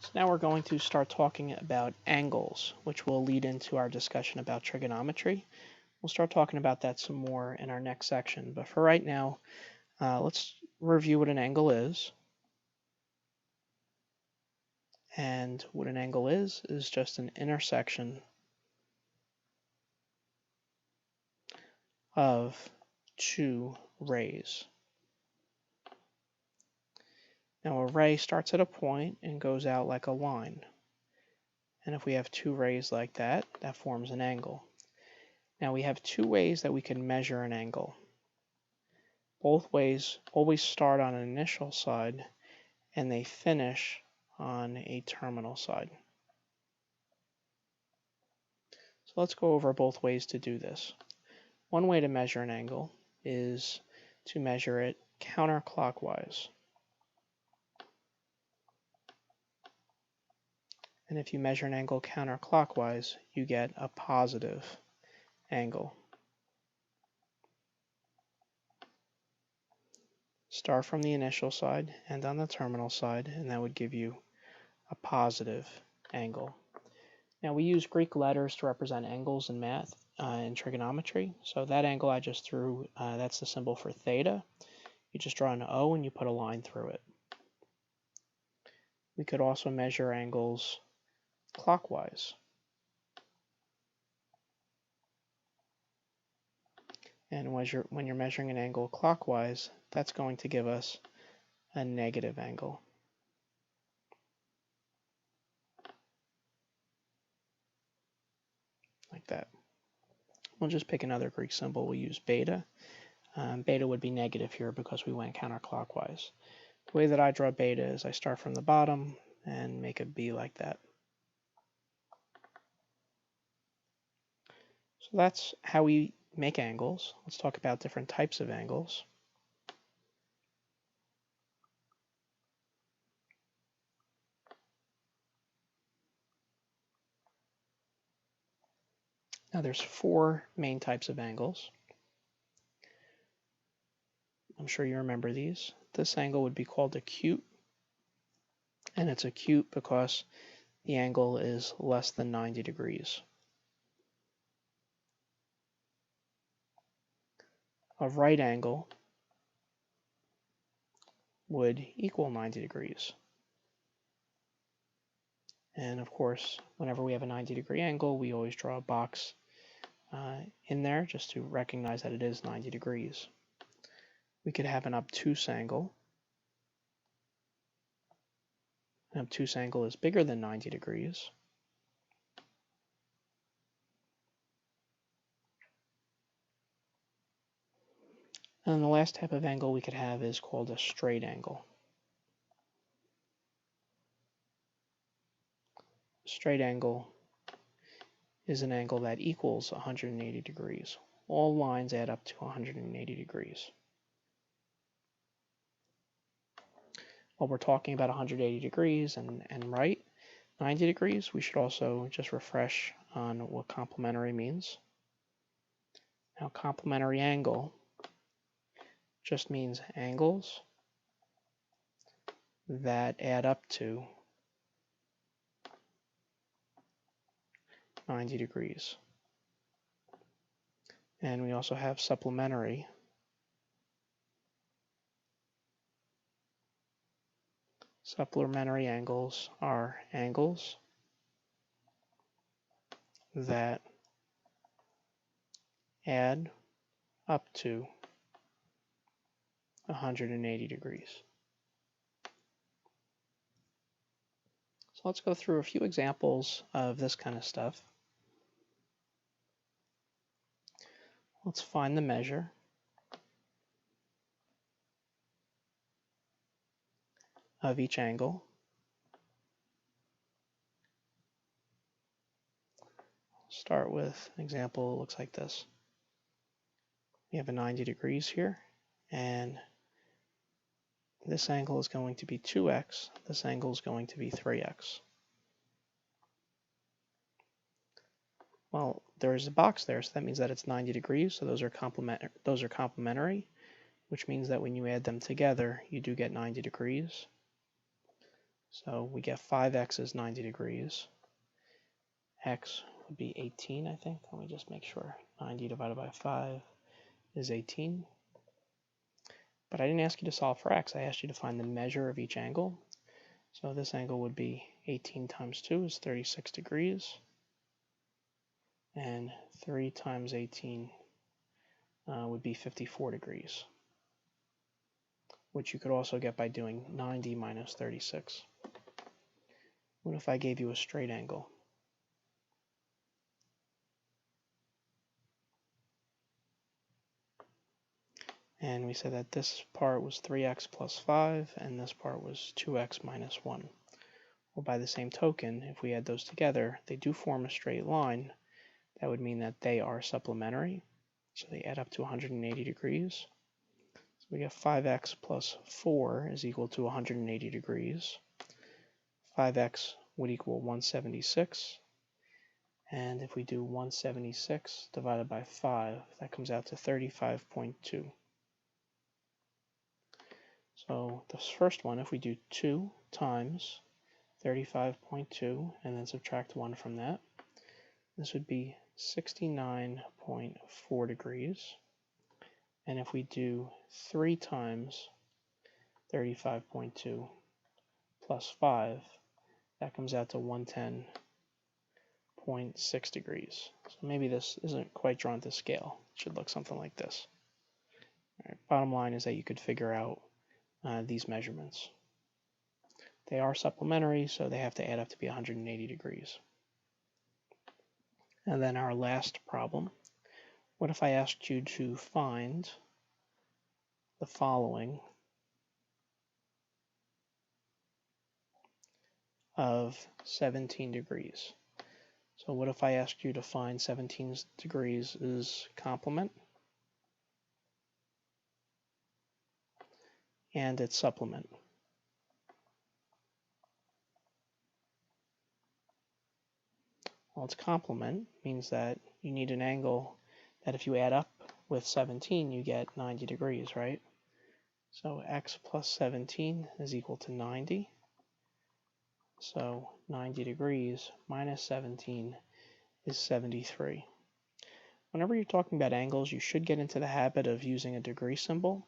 So now we're going to start talking about angles, which will lead into our discussion about trigonometry. We'll start talking about that some more in our next section, but for right now, let's review what an angle is. And what an angle is just an intersection of two rays. Now a ray starts at a point and goes out like a line. And if we have two rays like that, that forms an angle. Now we have two ways that we can measure an angle. Both ways always start on an initial side and they finish on a terminal side. So let's go over both ways to do this. One way to measure an angle is to measure it counterclockwise. And if you measure an angle counterclockwise, you get a positive angle. Start from the initial side, end on the terminal side, and that would give you a positive angle. Now we use Greek letters to represent angles in math and trigonometry. So that angle I just drew, that's the symbol for theta. You just draw an O and you put a line through it. We could also measure angles clockwise. And when you're measuring an angle clockwise, that's going to give us a negative angle. Like that. We'll just pick another Greek symbol. We'll use beta. Beta would be negative here because we went counterclockwise. The way that I draw beta is I start from the bottom and make a B like that. So that's how we make angles. Let's talk about different types of angles. Now there's four main types of angles. I'm sure you remember these. This angle would be called acute, and it's acute because the angle is less than 90 degrees. A right angle would equal 90 degrees. And of course, whenever we have a 90-degree angle, we always draw a box in there just to recognize that it is 90 degrees. We could have an obtuse angle. An obtuse angle is bigger than 90 degrees. And the last type of angle we could have is called a straight angle. Straight angle is an angle that equals 180 degrees. All lines add up to 180 degrees. While we're talking about 180 degrees and right, 90 degrees, we should also just refresh on what complementary means. Now, complementary angle just means angles that add up to 90 degrees. And we also have supplementary. Supplementary angles are angles that add up to 180 degrees. So let's go through a few examples of this kind of stuff. Let's find the measure. Of each angle. Start with an example that looks like this. We have a 90 degrees here, and this angle is going to be 2x, this angle is going to be 3x. Well, there is a box there, so that means that it's 90 degrees, so those are complementary, which means that when you add them together, you do get 90 degrees. So we get 5x is 90 degrees. X would be 18, I think. Let me just make sure. 90 divided by 5 is 18. But I didn't ask you to solve for x. I asked you to find the measure of each angle. So this angle would be 18 times 2 is 36 degrees. And 3 times 18 would be 54 degrees, which you could also get by doing 90 minus 36. What if I gave you a straight angle? And we said that this part was 3x plus 5, and this part was 2x minus 1. Well, by the same token, if we add those together, they do form a straight line. That would mean that they are supplementary. So they add up to 180 degrees. So we get 5x plus 4 is equal to 180 degrees. 5x would equal 176. And if we do 176 divided by 5, that comes out to 35.2. So this first one, if we do 2 times 35.2 and then subtract 1 from that, this would be 69.4 degrees. And if we do 3 times 35.2 plus 5, that comes out to 110.6 degrees. So maybe this isn't quite drawn to scale. It should look something like this. All right, bottom line is that you could figure out these measurements. They are supplementary, so they have to add up to be 180 degrees. And then our last problem. What if I asked you to find the following of 17 degrees? So what if I asked you to find 17 degrees is complement and its supplement? Well, its complement means that you need an angle that if you add up with 17, you get 90 degrees, right? So x plus 17 is equal to 90. So 90 degrees minus 17 is 73. Whenever you're talking about angles, you should get into the habit of using a degree symbol.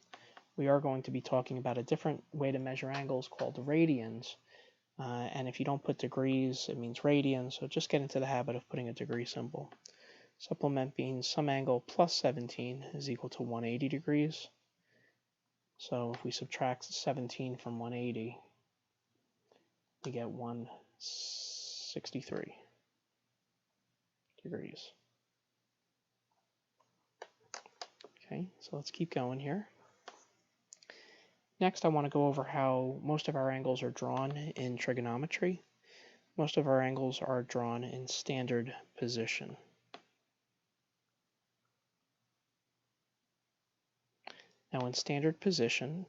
We are going to be talking about a different way to measure angles called radians. And if you don't put degrees, it means radians. So just get into the habit of putting a degree symbol. Supplement means some angle plus 17 is equal to 180 degrees. So if we subtract 17 from 180, we get 163 degrees. Okay, so let's keep going here. Next, I want to go over how most of our angles are drawn in trigonometry. Most of our angles are drawn in standard position. Now in standard position,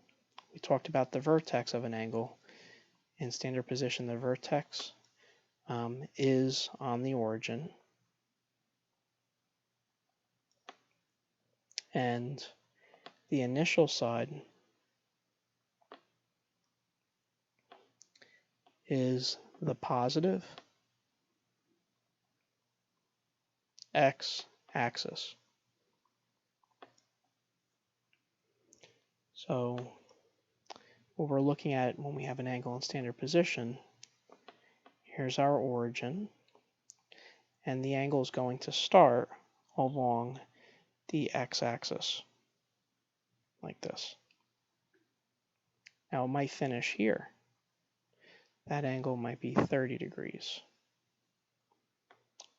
we talked about the vertex of an angle. In standard position, the vertex is on the origin. And the initial side is the positive x-axis. So what we're looking at when we have an angle in standard position, here's our origin, and the angle is going to start along the x-axis, like this. Now it might finish here. That angle might be 30 degrees.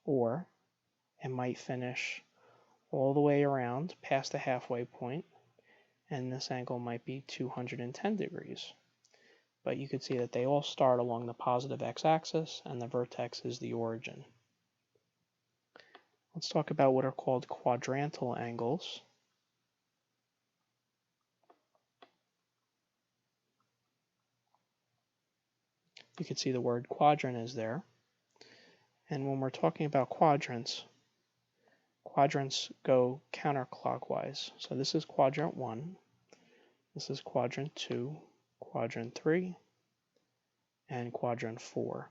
Or it might finish all the way around past the halfway point, and this angle might be 210 degrees. But you could see that they all start along the positive x-axis, and the vertex is the origin. Let's talk about what are called quadrantal angles. You can see the word quadrant is there. And when we're talking about quadrants, quadrants go counterclockwise. So this is quadrant 1, this is quadrant 2, quadrant 3, and quadrant 4.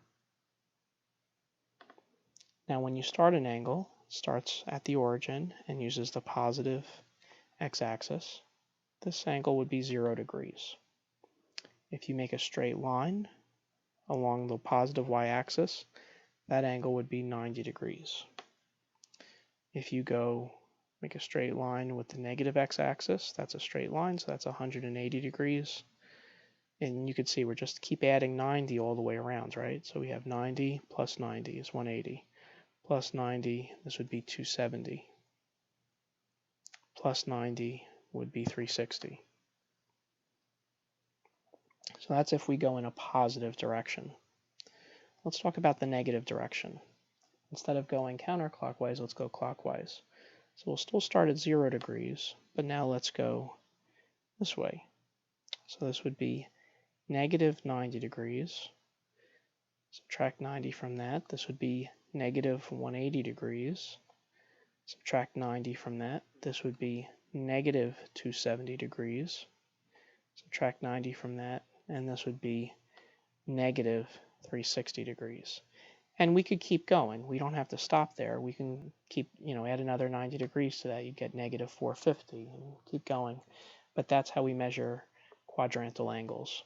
Now when you start an angle, it starts at the origin and uses the positive x-axis. This angle would be 0 degrees. If you make a straight line along the positive y-axis, that angle would be 90 degrees. If you make a straight line with the negative x-axis, that's a straight line, so that's 180 degrees. And you can see we're just keep adding 90 all the way around, right? So we have 90 plus 90 is 180. Plus 90, this would be 270. Plus 90 would be 360. So that's if we go in a positive direction. Let's talk about the negative direction. Instead of going counterclockwise, let's go clockwise. So we'll still start at 0 degrees, but now let's go this way. So this would be negative 90 degrees. Subtract 90 from that. This would be negative 180 degrees. Subtract 90 from that. This would be negative 270 degrees. Subtract 90 from that, and this would be negative 360 degrees. And we could keep going. We don't have to stop there. We can keep, add another 90 degrees to that. You get negative 450 and keep going. But that's how we measure quadrantal angles.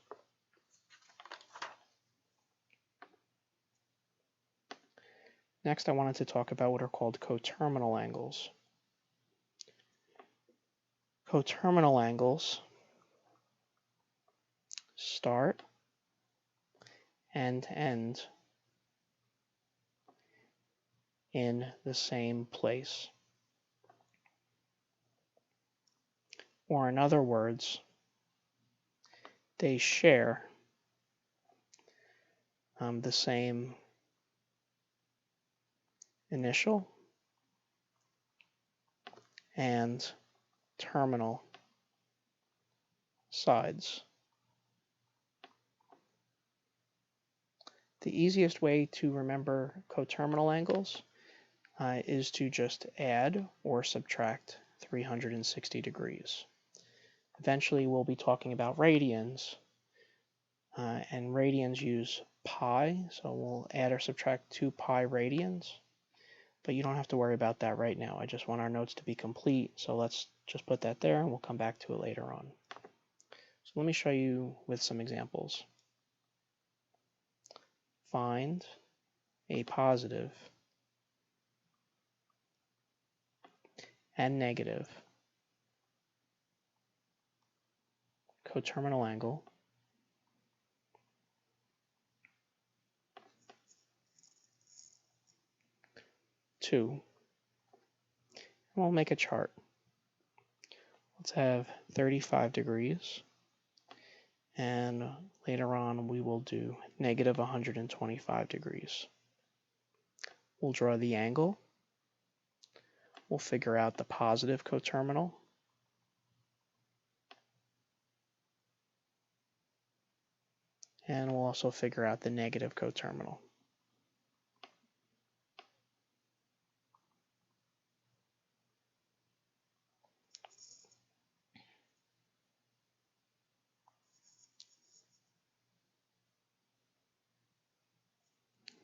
Next, I wanted to talk about what are called coterminal angles. Coterminal angles start and end in the same place. Or in other words, they share the same initial and terminal sides. The easiest way to remember coterminal angles is to just add or subtract 360 degrees. Eventually we'll be talking about radians, and radians use pi, so we'll add or subtract 2 pi radians. But you don't have to worry about that right now. I just want our notes to be complete, so let's just put that there and we'll come back to it later on. So let me show you with some examples. Find a positive and negative coterminal angle two, and we'll make a chart. Let's have 35 degrees, and later on we will do negative 125 degrees. We'll draw the angle. We'll figure out the positive coterminal. And we'll also figure out the negative coterminal.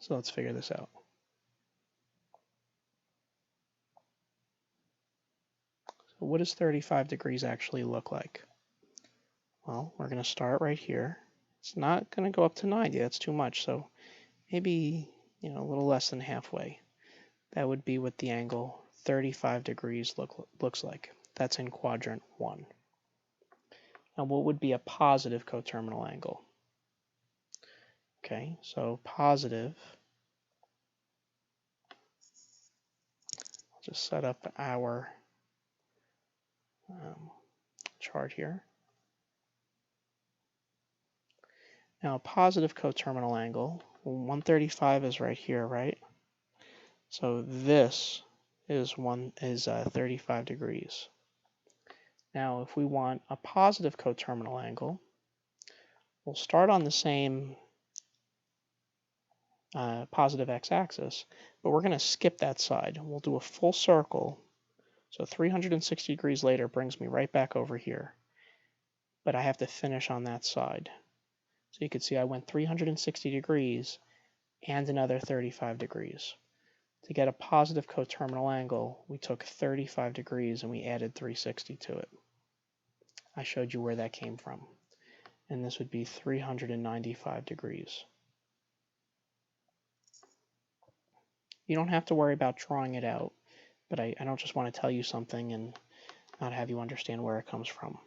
So let's figure this out. So what does 35 degrees actually look like? Well, we're going to start right here. It's not going to go up to 90. That's too much. So maybe, a little less than halfway. That would be what the angle 35 degrees looks like. That's in quadrant 1. Now, what would be a positive coterminal angle? Okay, so positive. I'll just set up our chart here. Now, a positive coterminal angle, 135 is right here, right? So this is 35 degrees. Now, if we want a positive coterminal angle, we'll start on the same positive x-axis, but we're going to skip that side. We'll do a full circle. So 360 degrees later brings me right back over here. But I have to finish on that side. So you could see I went 360 degrees and another 35 degrees. To get a positive coterminal angle, we took 35 degrees and we added 360 to it. I showed you where that came from. And this would be 395 degrees. You don't have to worry about drawing it out, but I don't just want to tell you something and not have you understand where it comes from.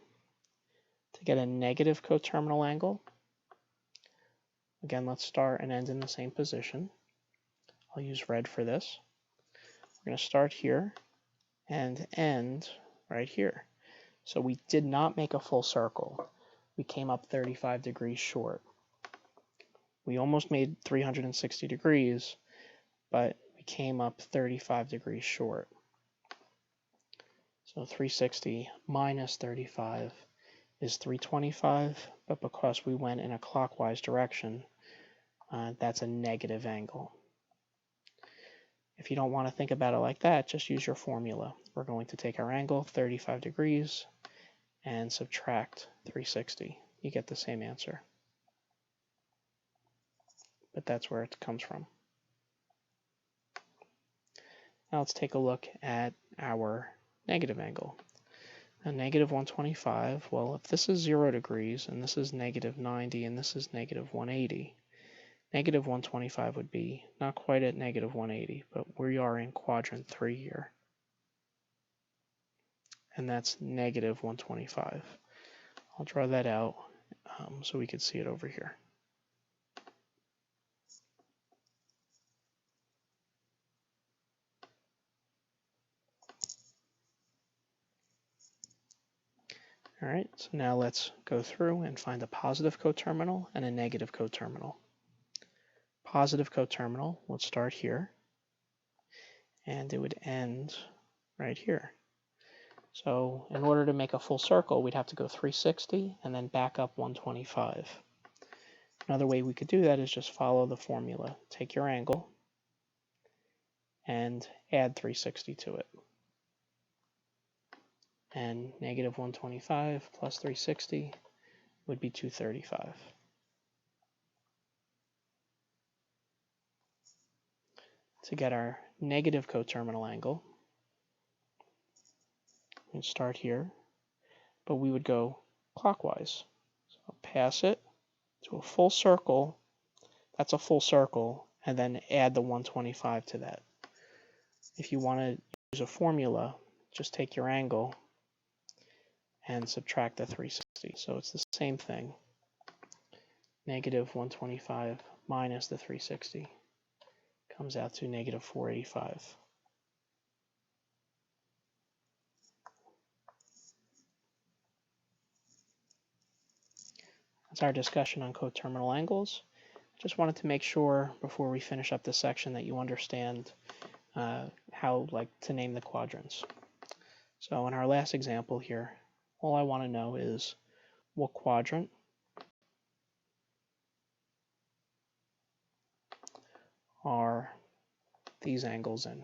To get a negative coterminal angle, again, let's start and end in the same position. I'll use red for this. We're going to start here and end right here. So we did not make a full circle. We came up 35 degrees short. We almost made 360 degrees, but we came up 35 degrees short. So 360 minus 35 is 325, but because we went in a clockwise direction, that's a negative angle. If you don't want to think about it like that, just use your formula. We're going to take our angle, 35 degrees, and subtract 360. You get the same answer. But that's where it comes from. Now let's take a look at our negative angle. Now negative 125, well, if this is 0 degrees, and this is negative 90, and this is negative 180, negative 125 would be not quite at negative 180, but we are in quadrant 3 here. And that's negative 125. I'll draw that out so we can see it over here. All right, so now let's go through and find a positive coterminal and a negative coterminal. Positive coterminal, let's start here, and it would end right here. So in order to make a full circle, we'd have to go 360 and then back up 125. Another way we could do that is just follow the formula. Take your angle and add 360 to it. And negative 125 plus 360 would be 235. To get our negative coterminal angle, we'd start here, but we would go clockwise. So pass it to a full circle, that's a full circle, and then add the 125 to that. If you want to use a formula, just take your angle and subtract the 360. So it's the same thing. Negative 125 minus the 360 comes out to negative 485. That's our discussion on coterminal angles. Just wanted to make sure before we finish up this section that you understand how to name the quadrants. So in our last example here, all I want to know is what quadrant are these angles in.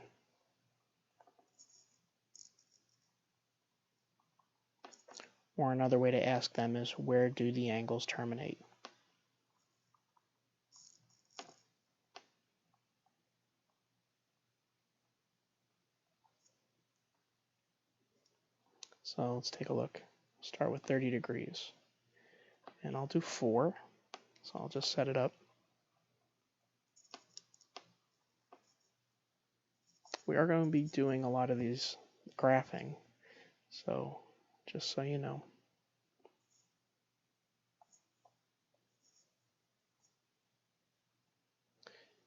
Or another way to ask them is, where do the angles terminate? So let's take a look. Start with 30 degrees. And I'll do 4. So I'll just set it up. We are going to be doing a lot of these graphing. So just so you know.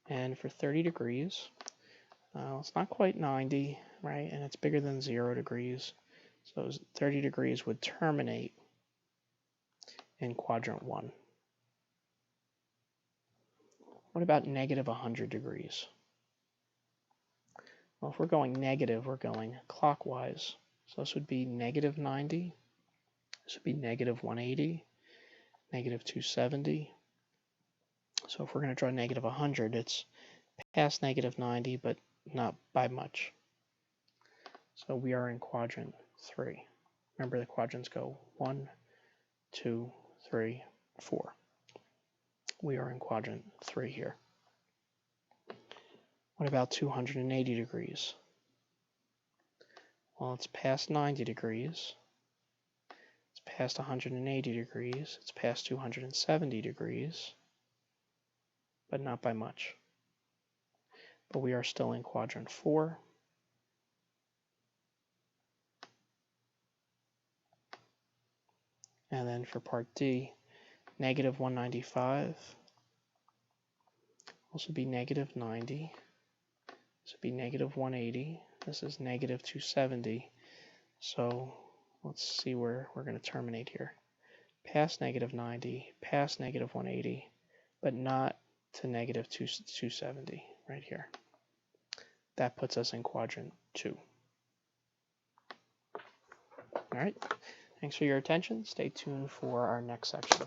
And for 30 degrees, it's not quite 90, right? And it's bigger than 0 degrees. So 30 degrees would terminate in quadrant 1. What about negative 100 degrees? Well, if we're going negative, we're going clockwise. So this would be negative 90. This would be negative 180, negative 270. So if we're going to draw negative 100, it's past negative 90, but not by much. So we are in quadrant 3. Remember, the quadrants go 1, 2, 3, 4. we are in quadrant 3 here. What about 280 degrees? Well, it's past 90 degrees. It's past 180 degrees. It's past 270 degrees, but not by much. But we are still in quadrant 4. And then for part D, negative 195. This would be negative 90. This would be negative 180. This is negative 270. So let's see where we're going to terminate here. Past negative 90, past negative 180, but not to negative 270 right here. That puts us in quadrant 2. All right. Thanks for your attention. Stay tuned for our next section.